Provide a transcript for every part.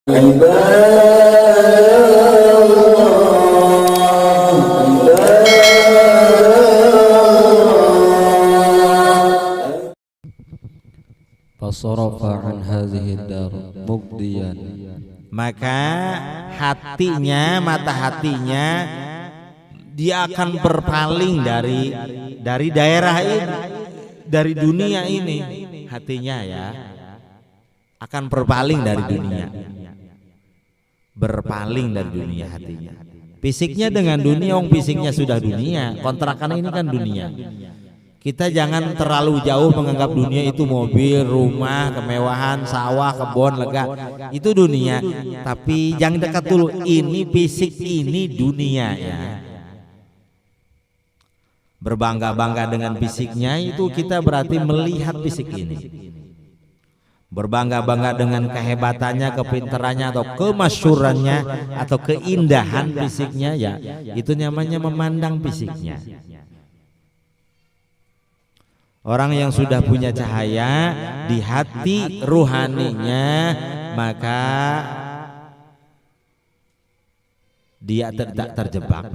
Fasarafa an hadhihi dar mugdiyan, maka hatinya, mata hatinya dia akan berpaling dari daerah ini, dari dunia ini. Hatinya ya akan berpaling dari dunia, berpaling dari dunia hatinya. Fisiknya dengan dunia, fisiknya sudah dunia, kontrakan ini kan dunia. Kita jangan terlalu jauh menganggap dunia itu mobil, rumah, kemewahan, sawah, kebun, lega. Itu dunia. Tapi jangan dekat dulu. Ini fisik, ini dunia ya. Berbangga-bangga dengan fisiknya itu kita berarti melihat fisik ini. Berbangga-bangga dengan kehebatannya, kepintarannya atau kemasyhurannya atau keindahan fisiknya ya. Itu namanya memandang fisiknya. Orang yang sudah punya cahaya di hati ruhaninya, maka dia tidak terjebak,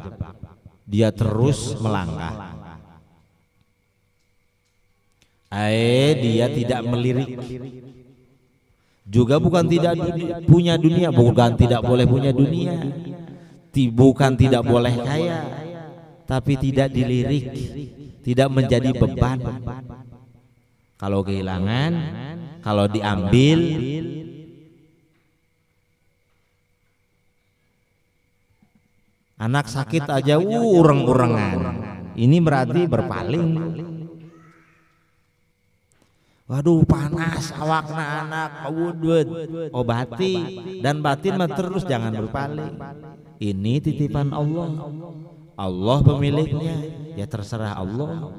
dia terus melangkah. Dia tidak melirik, juga bukan tidak punya dunia, bukan tidak boleh punya dunia, bukan tidak boleh kaya, tapi tidak dilirik, tidak menjadi beban. Kalau kehilangan, kalau diambil, anak sakit aja ureng-urengan. Ini berarti berpaling. Waduh panas awakna anak, obati dan batin mah terus jangan berpaling. Ini titipan Allah. Allah pemiliknya, ya terserah Allah.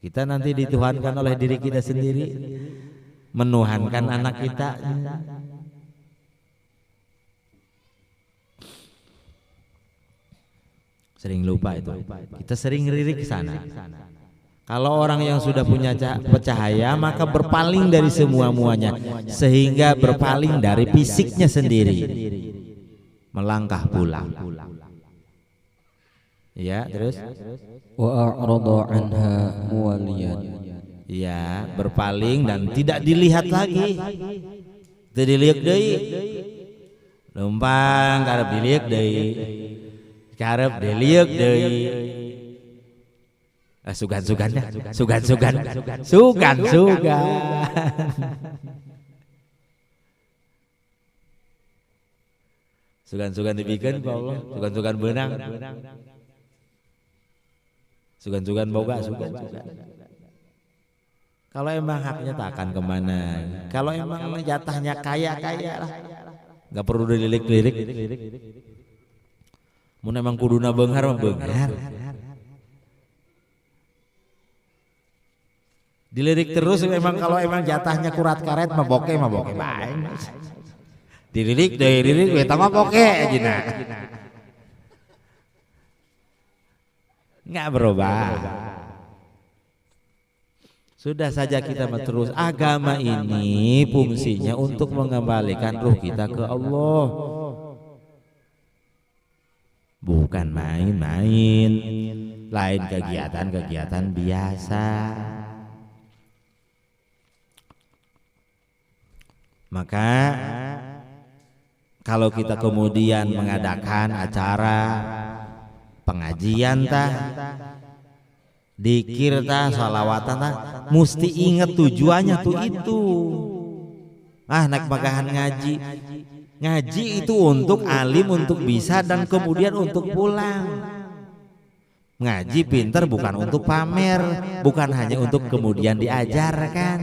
Kita nanti dituhankan oleh diri kita sendiri, menuhankan anak kita. Sering lupa itu. Kita sering lirik ke sana. Kalau orang yang sudah punya cahaya, maka berpaling dari semua-muanya, sehingga berpaling dari fisiknya sendiri, melangkah pulang. Ya, terus wa a'rada anha muwaliyan, ya berpaling dan tidak dilihat lagi. Teu dilihat deui. Lumpang karep dilihat deui. Karep dilihat deui. Sugan-sugannya, sugan-sugan. Sugan-sugan dibikin ku Allah, sugan-sugan benang. Sugan-sugan boga, sugan-sugan. Kalau emang haknya tak akan kemana. Kalau emang jatahnya kaya-kaya lah, nggak perlu dilirik-lirik. Mun emang kuduna beunghar mah beunghar. Dilirik terus memang, kalau emang jatahnya kurat karet mah boke bae. Dilirik deui lirik we tama boke ajeuna. Nggak berubah. Sudah saja kita terus. Agama ini fungsinya untuk mengembalikan ruh kita ke Allah, bukan main-main, lain kegiatan-kegiatan biasa. Maka kalau kita kemudian mengadakan acara pengajian tah, dikir tah, sholawatan tah, mesti ingat tujuannya tuh itu. Naik magahan ngaji. Ngaji itu untuk alim, untuk bisa, dan kemudian untuk pulang. Ngaji pinter bukan untuk pamer, bukan hanya untuk kemudian diajarkan,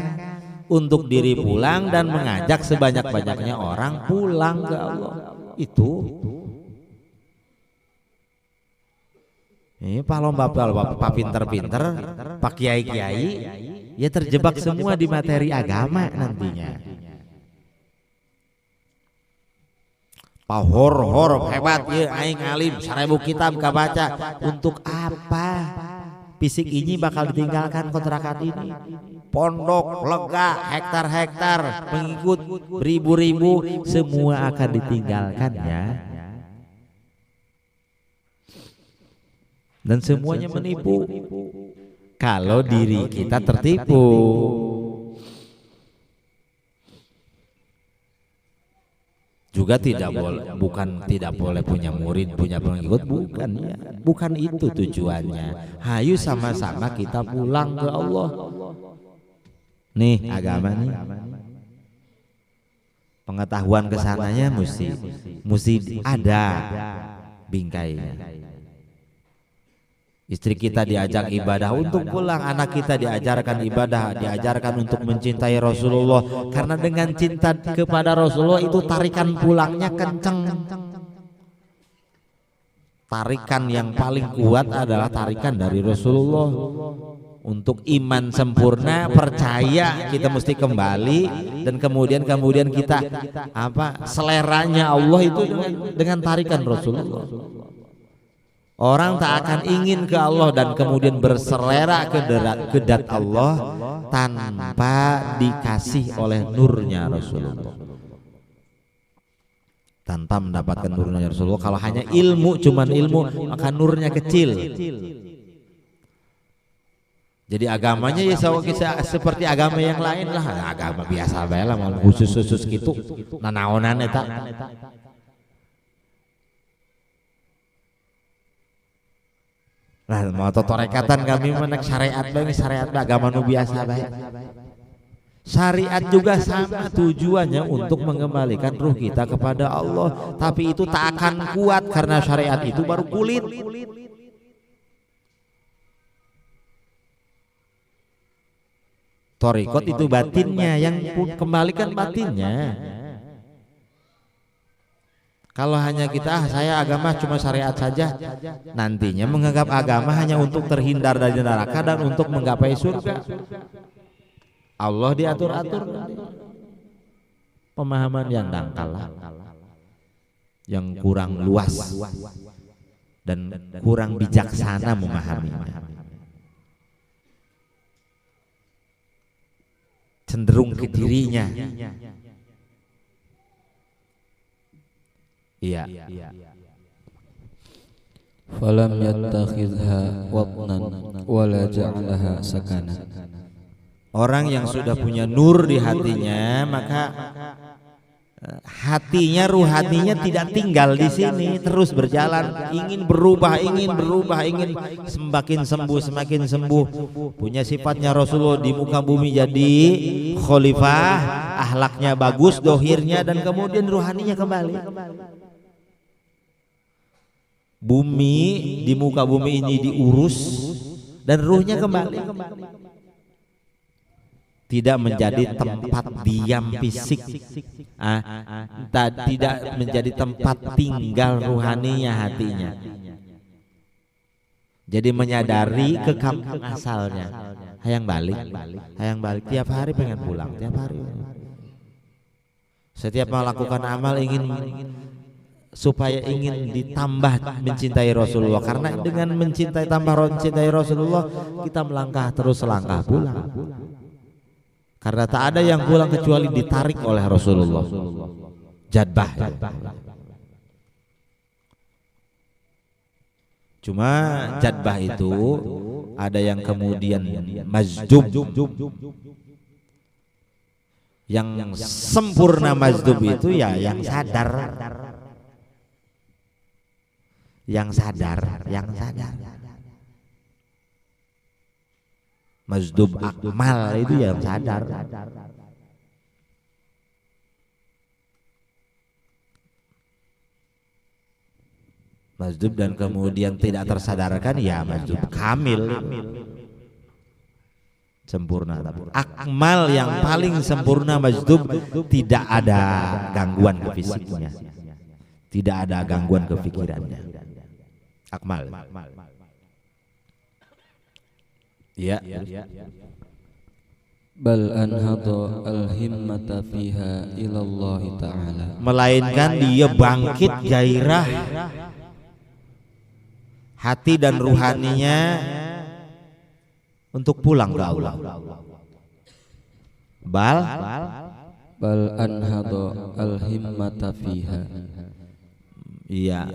untuk diri pulang dan mengajak sebanyak-banyaknya orang pulang ke Allah. Itu ini pak lomba pak pinter-pinter, pak kiai-kiai, ya terjebak semua di materi agama nantinya. Pak hor hebat ya, aing alim 1000 kitab kabaca, untuk apa? Fisik ini bakal ditinggalkan kontrakan ini. pondok lega, hektar-hektar, pengikut beribu-ribu, semua akan ditinggalkannya. Dan semuanya menipu kalau diri kita tertipu. Juga tidak boleh, bukan tidak boleh punya murid, punya pengikut, bukan ya. Bukan itu tujuannya. Hayu sama-sama kita pulang ke Allah. Nih agama nih. Pengetahuan kesananya mesti ada bingkainya. Istri kita diajak ibadah untuk pulang, anak kita diajarkan ibadah, diajarkan untuk mencintai Rasulullah. Karena dengan cinta kepada Rasulullah itu tarikan pulangnya kenceng. Tarikan yang paling kuat adalah tarikan dari Rasulullah. Untuk iman sempurna, percaya kita mesti kembali, dan kemudian kita seleranya Allah itu dengan tarikan Rasulullah. Orang tak akan ingin ke Allah dan kemudian berselera ke zat Allah tanpa dikasih oleh nurnya Rasulullah. Tanpa mendapatkan nurnya Rasulullah. Kalau hanya ilmu, cuman ilmu, maka nurnya kecil. Jadi agamanya ya seperti agama yang lain lah, agama biasa bae lah, khusus gitu. Nanaonan eta. Nah, mau torekatan kami menek syariat bae, syariat agama nu biasa bae. Syariat juga sama tujuannya untuk mengembalikan ruh kita kepada Allah, tapi itu tak akan kuat karena syariat itu baru kulit. Torikot itu batinnya, yang kembalikan batinnya. Kalau hanya kita, saya agama cuma syariat saja, nantinya menganggap agama hanya untuk terhindar dari neraka dan untuk menggapai surga. Allah diatur-atur. Pemahaman yang dangkal, yang kurang luas dan kurang bijaksana memahami. Cenderung ke dirinya. Iya. Falam yattakhidha watnan wala ja'alaha sakana. Orang yang sudah punya nur di hatinya, maka hatinya, ruhaninya tidak tinggal di sini, terus berjalan, ingin berubah, ingin semakin sembuh, punya sifatnya Rasulullah di muka bumi, jadi khalifah, akhlaknya bagus, dohirnya, dan kemudian ruhaninya kembali. Bumi di muka bumi ini diurus dan ruhnya kembali. Tidak menjadi tempat diam fisik, tidak menjadi tempat tinggal ruhaninya, hatinya. Jadi menyadari ke kampung asalnya. Hayang balik, tiap hari pengen pulang, tiap hari. Setiap melakukan amal supaya ingin ditambah mencintai Rasulullah, karena dengan mencintai Rasulullah kita melangkah terus selangkah pulang. Karena tak ada yang pulang kecuali ditarik oleh Rasulullah. Jadbah. Cuma jadbah itu ada yang kemudian majdub. Yang sempurna majdub itu ya yang sadar. Yang sadar. Mazdub akmal itu yang sadar. Mazdub dan kemudian tidak tersadarkan, ya mazdub kamil, sempurna. Akmal yang paling sempurna mazdub, tidak ada gangguan ke fisiknya, tidak ada gangguan ke pikirannya. Akmal. Ya. Bal anhadu al-himmata fiha ila Allah ta'ala. Melainkan dia bangkit gairah hati dan ruhaninya untuk pulang ke Allah. bal bal anhadu al himmata fiha. iya